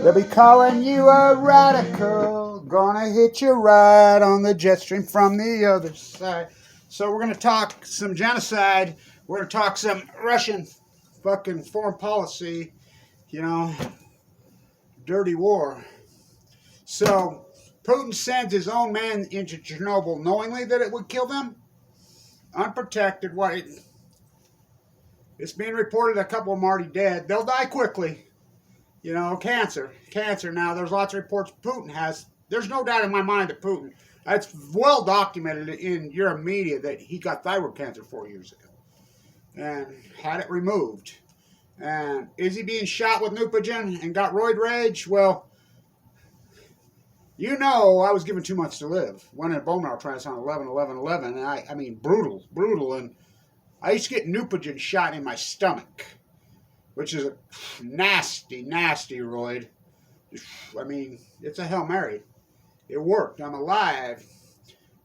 They'll be calling you a radical, gonna hit you right on the jet stream from the other side. So we're gonna talk some genocide. We're gonna talk some Russian fucking foreign policy, you know, dirty war. So Putin sends his own men into Chernobyl knowingly that it would kill them, unprotected. It's being reported a couple of them already dead. They'll die quickly. You know, cancer. Now, there's lots of reports Putin has. There's no doubt in my mind that Putin, it's well documented in Europe media that he got thyroid cancer 4 years ago and had it removed. And is he being shot with Neupogen and got roid rage? Well, you know, I was given 2 months to live. Went in a bone marrow transplant 11/11/11. And I mean, brutal. And I used to get Neupogen shot in my stomach, which is a nasty roid. I mean, it's a Hail Mary. It worked. I'm alive.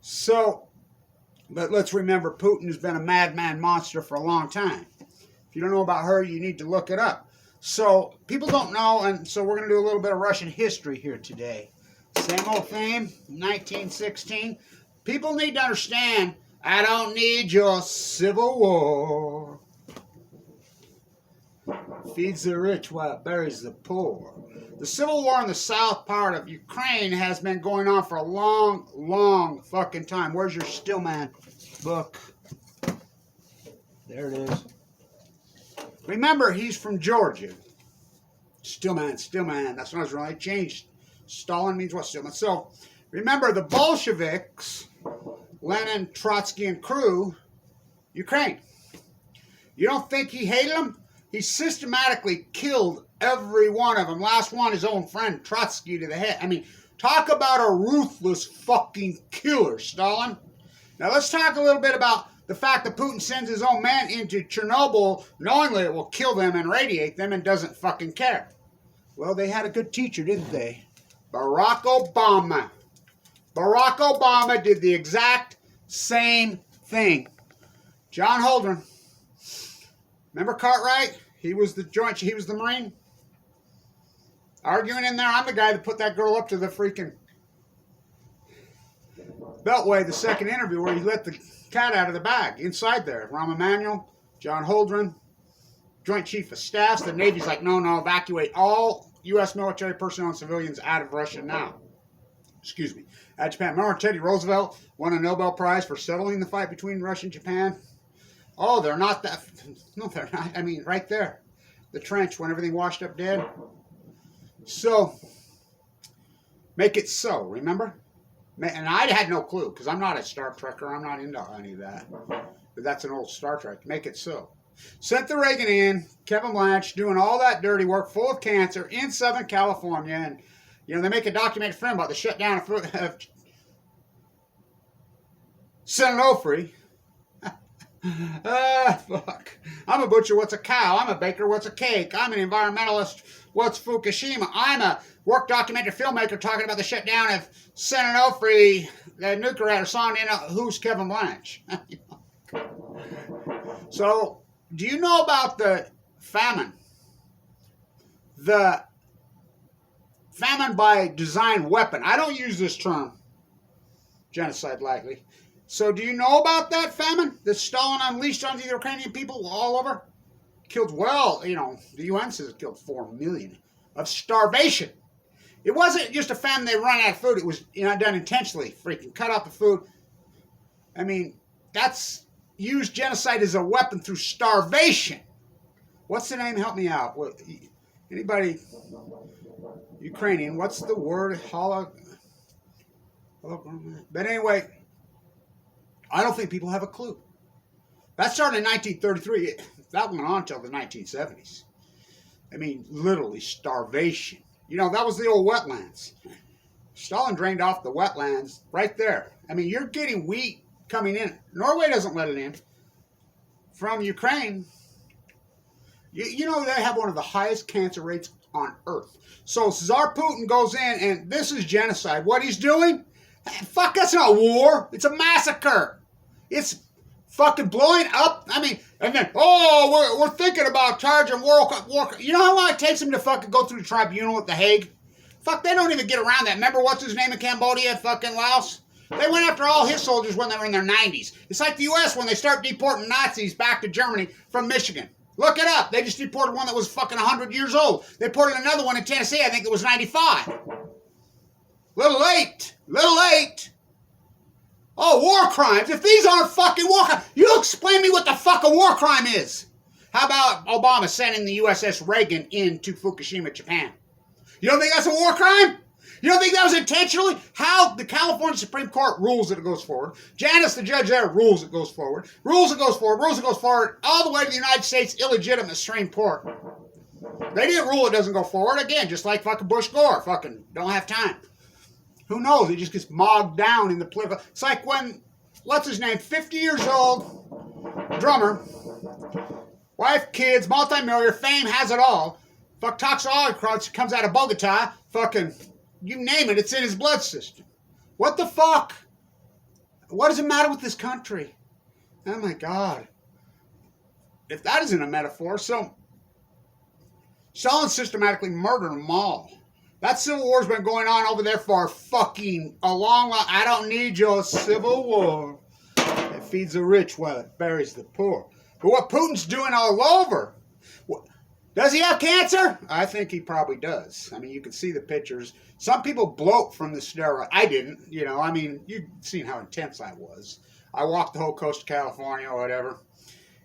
So, but let's remember, Putin has been a madman monster for a long time. If you don't know about her, you need to look it up. So, people don't know, and so we're going to do a little bit of Russian history here today. Same old theme, 1916. People need to understand, I don't need your civil war. Feeds the rich while it buries the poor. The civil war in the south part of Ukraine has been going on for a long fucking time. Where's your Stillman book? There it is. Remember, he's from Georgia. Stillman. That's when I was wrong. I changed. Stalin means what? Stillman. So, remember the Bolsheviks, Lenin, Trotsky, and crew, Ukraine. You don't think he hated them? He systematically killed every one of them. Last one, his own friend, Trotsky, to the head. I mean, talk about a ruthless fucking killer, Stalin. Now, let's talk a little bit about the fact that Putin sends his own men into Chernobyl knowingly it will kill them and radiate them and doesn't fucking care. Well, they had a good teacher, didn't they? Barack Obama. Barack Obama did the exact same thing. John Holdren. Remember Cartwright? He was the Marine. Arguing in there, I'm the guy that put that girl up to the freaking Beltway, the second interview where he let the cat out of the bag. Inside there, Rahm Emanuel, John Holdren, Joint Chief of Staffs. The Navy's like, no, evacuate all U.S. military personnel and civilians out of Russia now. Excuse me. At Japan. Remember Teddy Roosevelt won a Nobel Prize for settling the fight between Russia and Japan? Oh, they're not that. No, they're not. I mean, right there. The trench when everything washed up dead. So, make it so, remember? And I had no clue, because I'm not a Star Trekker. I'm not into any of that. But that's an old Star Trek. Make it so. Sent the Reagan in, Kevin Blanch, doing all that dirty work, full of cancer, in Southern California. And, you know, they make a documentary film about the shutdown of Chernobyl. Fuck. I'm a butcher, what's a cow? I'm a baker, what's a cake? I'm an environmentalist, what's Fukushima? I'm a work documentary filmmaker talking about the shutdown of Chernobyl, the nuclear reactor, song in Who's Kevin Blanch? So, do you know about the famine? The famine by design weapon. I don't use this term, genocide, lightly. So do you know about that famine that Stalin unleashed on the Ukrainian people all over? Killed, well, you know, the UN says it killed 4 million of starvation. It wasn't just a famine they run out of food. It was, you know, done intentionally. Freaking cut out the food. I mean, that's used genocide as a weapon through starvation. What's the name? Help me out. What, anybody? Ukrainian. What's the word? But anyway, I don't think people have a clue. That started in 1933. That went on until the 1970s. I mean, literally starvation. You know, that was the old wetlands. Stalin drained off the wetlands right there. I mean, you're getting wheat coming in. Norway doesn't let it in. From Ukraine, you know they have one of the highest cancer rates on earth. So Tsar Putin goes in, and this is genocide. What he's doing? Fuck, that's not war. It's a massacre. It's fucking blowing up. I mean, And then, oh, we're thinking about charging war. You know how long it takes them to fucking go through the tribunal at The Hague? Fuck, they don't even get around that. Remember what's his name in Cambodia, fucking Laos? They went after all his soldiers when they were in their 90s. It's like the U.S. when they start deporting Nazis back to Germany from Michigan. Look it up. They just deported one that was fucking 100 years old. They deported another one in Tennessee. I think it was 95. Little late. Little late. Oh, war crimes. If these aren't fucking war crimes, you explain me what the fuck a war crime is. How about Obama sending the U.S.S. Reagan into Fukushima, Japan? You don't think that's a war crime? You don't think that was intentionally? How the California Supreme Court rules that it goes forward. Janice, the judge there, rules it goes forward. Rules it goes forward. Rules it goes forward. All the way to the United States illegitimate Supreme Court. They didn't rule it doesn't go forward. Again, just like fucking Bush Gore. Fucking don't have time. Who knows? It just gets bogged down in the political. It's like when, what's his name, 50 years old, drummer, wife, kids, multimillionaire, fame, has it all. Fuck, toxicology comes out of Bogota. Fucking, you name it, it's in his blood system. What the fuck? What does it matter with this country? Oh my God. If that isn't a metaphor, so Stalin systematically murdered them all. That civil war's been going on over there for fucking a long while. I don't need your civil war. It feeds the rich while it buries the poor. But what Putin's doing all over, does he have cancer? I think he probably does. I mean, you can see the pictures. Some people bloat from the steroid. I didn't, you know. I mean, you've seen how intense I was. I walked the whole coast of California or whatever.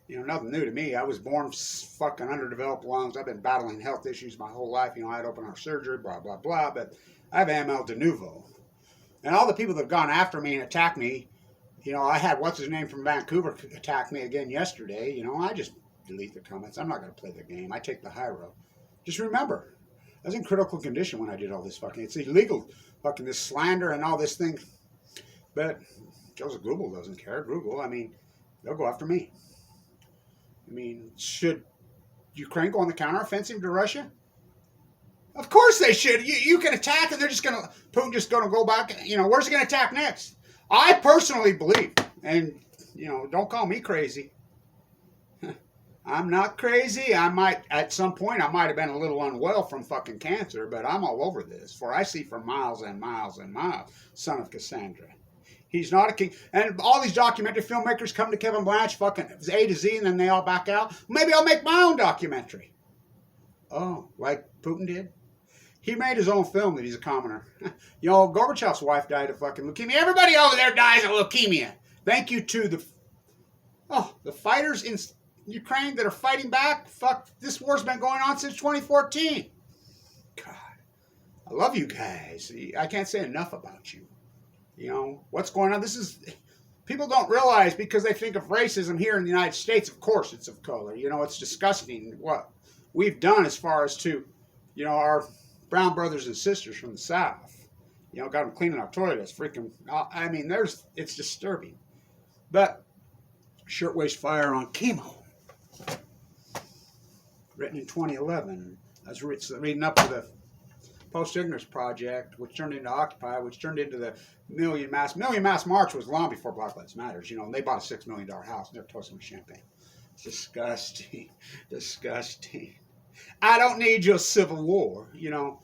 You know, nothing new to me. I was born fucking underdeveloped lungs. I've been battling health issues my whole life. You know, I had open heart surgery, blah, blah, blah. But I have AML de novo. And all the people that have gone after me and attacked me, you know, I had what's-his-name from Vancouver attack me again yesterday. You know, I just delete the comments. I'm not going to play the game. I take the high road. Just remember, I was in critical condition when I did all this fucking. It's illegal, fucking this slander and all this thing. But Joseph Goebbels doesn't care. Google, I mean, they'll go after me. I mean, should Ukraine go on the counteroffensive to Russia? Of course they should. You can attack and they're just going to, Putin just going to go back. You know, where's he going to attack next? I personally believe, and, you know, don't call me crazy. I'm not crazy. I might, at some point, I might have been a little unwell from fucking cancer, but I'm all over this. For I see for miles and miles and miles, son of Cassandra. He's not a king. And all these documentary filmmakers come to Kevin Blanch, fucking A to Z, and then they all back out. Maybe I'll make my own documentary. Oh, like Putin did? He made his own film that he's a commoner. You know, Gorbachev's wife died of fucking leukemia. Everybody over there dies of leukemia. Thank you to the fighters in Ukraine that are fighting back. Fuck, this war's been going on since 2014. God, I love you guys. I can't say enough about you. You know, what's going on? People don't realize because they think of racism here in the United States, of course it's of color. You know, it's disgusting what we've done as far as to, you know, our brown brothers and sisters from the South. You know, got them cleaning our toilets. Freaking, I mean, it's disturbing. But Shirtwaist Fire on Chemo, written in 2011. I was reading up to the Post-Ignorance Project, which turned into Occupy, which turned into the Million Mass March was long before Black Lives Matters. You know, and they bought a $6 million house and they're toasting with champagne. It's disgusting. Disgusting. I don't need your civil war, you know.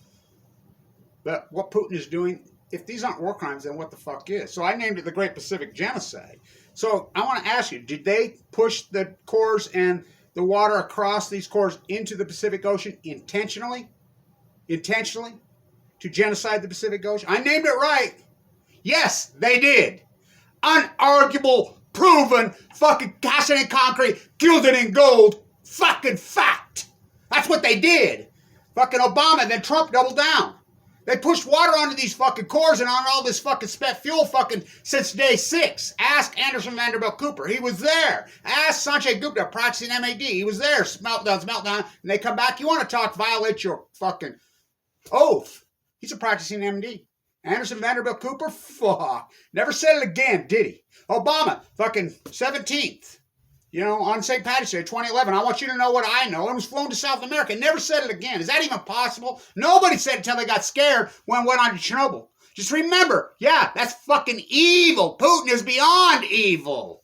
But what Putin is doing, if these aren't war crimes, then what the fuck is? So I named it the Great Pacific Genocide. So I want to ask you, did they push the cores and the water across these cores into the Pacific Ocean intentionally? Intentionally? To genocide the Pacific Ocean? I named it right. Yes, they did. Unarguable, proven, fucking cast it in concrete, gilded in gold, fucking fact. That's what they did. Fucking Obama, then Trump doubled down. They pushed water onto these fucking cores and on all this fucking spent fuel fucking since day 6. Ask Anderson Vanderbilt Cooper. He was there. Ask Sanjay Gupta practicing MAD. He was there. Meltdown. And they come back. You want to talk, violate your fucking oath. He's a practicing MD. Anderson Vanderbilt Cooper? Fuck. Never said it again, did he? Obama, fucking 17th. You know, on St. Patrick's Day, 2011. I want you to know what I know. It was flown to South America. Never said it again. Is that even possible? Nobody said it until they got scared when it went on to Chernobyl. Just remember, yeah, that's fucking evil. Putin is beyond evil.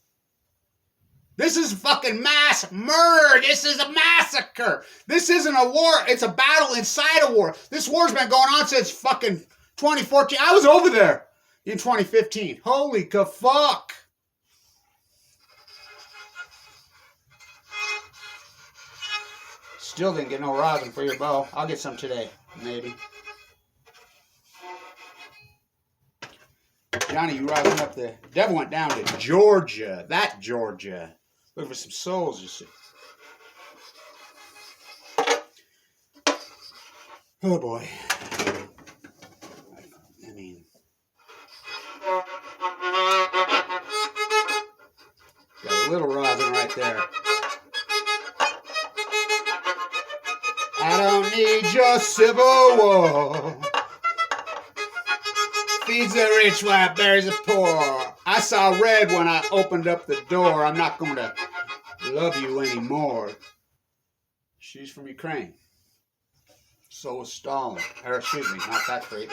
This is fucking mass murder. This is a massacre. This isn't a war. It's a battle inside a war. This war's been going on since fucking 2014. I was over there in 2015. Holy fuck. Still didn't get no rosin for your bow. I'll get some today, maybe. Johnny, you rosin up the devil went down to Georgia. That Georgia. Looking for some souls, you see. Oh boy. I mean, got a little rosin right there. I don't need your civil war. Feeds the rich while buries the poor. I saw red when I opened up the door. I'm not going to love you anymore. She's from Ukraine. So was Stalin. Or excuse me, not that freak.